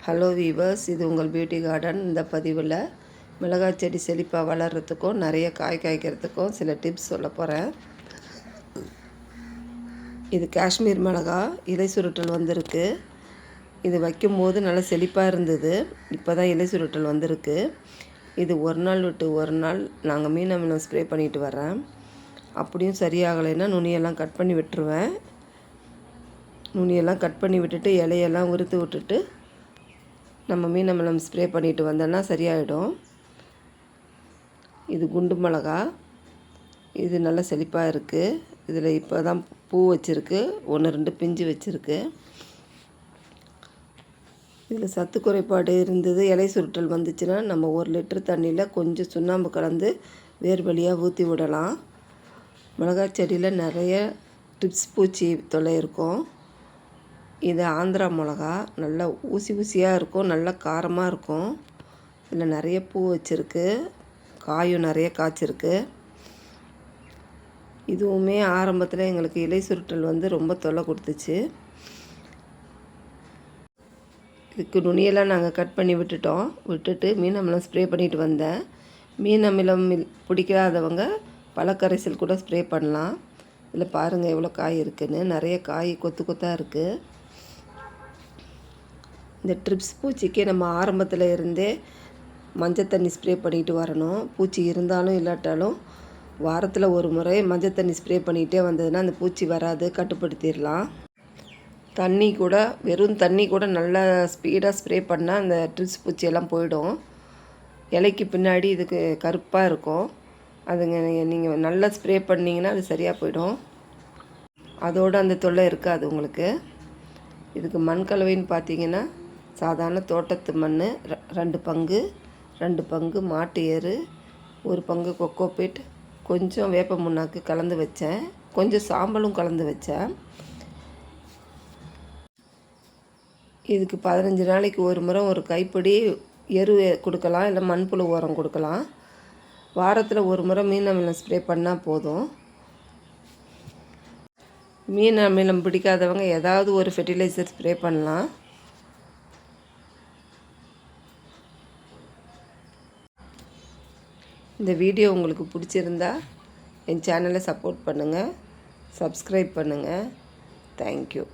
Hello viewers, இது உங்கள் beauty garden. இந்த பதிவில் மிளகாய் செடி செழிப்பாக வளர்கிறதுக்கும் நிறைய காய் காய்க்கிறதுக்கும் சில டிப்ஸ் சொல்ல போகிறேன். இது காஷ்மீர் மிளகாய் இலை சுருட்டல் வந்திருக்கு. இது வைக்கும்போது நல்லா செழிப்பாக இருந்தது. இப்போ தான் இலை சுருட்டல் வந்திருக்கு. இது ஒரு நாள் விட்டு ஒரு நாள் நாங்கள் மீன் அமிலம் ஸ்ப்ரே பண்ணிட்டு வரேன். அப்படியும் சரியாகலைன்னா நுனியெல்லாம் கட் பண்ணி விட்டுருவேன். நுனியெல்லாம் கட் பண்ணி விட்டுட்டு இலையெல்லாம் உறுத்து விட்டுட்டு நம்ம மீன் அமிலம் ஸ்ப்ரே பண்ணிட்டு வந்தோன்னா சரியாயிடும். இது குண்டு மிளகா. இது நல்லா செழிப்பாக இருக்குது. இதில் இப்போ தான் பூ வச்சுருக்கு. 1-2 பிஞ்சு வச்சுருக்கு. இதில் சத்து குறைபாடு இருந்தது, இலை சுருட்டல் வந்துச்சுன்னா நம்ம 1 லிட்டர் தண்ணியில் கொஞ்சம் சுண்ணாம்பு கலந்து வேர் வழியாக ஊற்றி விடலாம். மிளகாய் செடியில் நிறைய டிப்ஸ் பூச்சி தொல்லை இருக்கும். இது ஆந்திரா மிளகா. நல்லா ஊசி ஊசியாக இருக்கும், நல்லா காரமாக இருக்கும். இதில் நிறைய பூ வச்சுருக்கு, காயும் நிறைய காய்ச்சிருக்கு. இதுவுமே ஆரம்பத்தில் எங்களுக்கு இலை சுருட்டல் வந்து ரொம்ப தொல்லை கொடுத்துச்சு. இதுக்கு நுனியெல்லாம் நாங்கள் கட் பண்ணி விட்டுட்டு மீன் அமிலம் ஸ்ப்ரே பண்ணிட்டு வந்தேன். மீன் அமிலம் பிடிக்காதவங்க பழக்கரைசல் கூட ஸ்ப்ரே பண்ணலாம். இதில் பாருங்கள் எவ்வளோ காய் இருக்குதுன்னு. நிறைய காய் கொத்து கொத்தாக இருக்குது. இந்த ட்ரிப்ஸ் பூச்சிக்கு நம்ம ஆரம்பத்தில் இருந்தே மஞ்சள் தண்ணி ஸ்ப்ரே பண்ணிட்டு வரணும். பூச்சி இருந்தாலும் இல்லாட்டாலும் வாரத்தில் ஒரு முறை மஞ்சள் தண்ணி ஸ்ப்ரே பண்ணிகிட்டே வந்ததுன்னா அந்த பூச்சி வராது, கட்டுப்படுத்திடலாம். வெறும் தண்ணி கூட நல்லா ஸ்பீடாக ஸ்ப்ரே பண்ணால் அந்த ட்ரிப்ஸ் பூச்சியெல்லாம் போயிடும். இலைக்கு பின்னாடி இதுக்கு கருப்பாக இருக்கும். அதுங்க நீங்கள் நல்லா ஸ்ப்ரே பண்ணிங்கன்னா அது சரியாக போயிடும். அதோடு அந்த தொல்லை இருக்காது உங்களுக்கு. இதுக்கு மண் கலவைன்னு பார்த்தீங்கன்னா சாதாரண தோட்டத்து மண் 2 பங்கு மாட்டு எரு, 1 பங்கு கொக்கோபீட், கொஞ்சம் வேப்ப முன்னாக்கு கலந்து வச்சேன், கொஞ்சம் சாம்பலும் கலந்து வச்சேன். இதுக்கு 15 நாளைக்கு ஒரு முறை ஒரு கைப்பிடி எரு கொடுக்கலாம், இல்லை மண்புழு உரம் கொடுக்கலாம். வாரத்தில் ஒரு முறை மீன் அமிலம் ஸ்ப்ரே பண்ணால் போதும். மீன் அமிலம் பிடிக்காதவங்க ஏதாவது ஒரு ஃபெர்டிலைசர் ஸ்ப்ரே பண்ணலாம். இந்த வீடியோ உங்களுக்கு பிடிச்சிருந்தா என் சேனலை சப்போர்ட் பண்ணுங்கள், சப்ஸ்கிரைப் பண்ணுங்கள். தேங்க்யூ.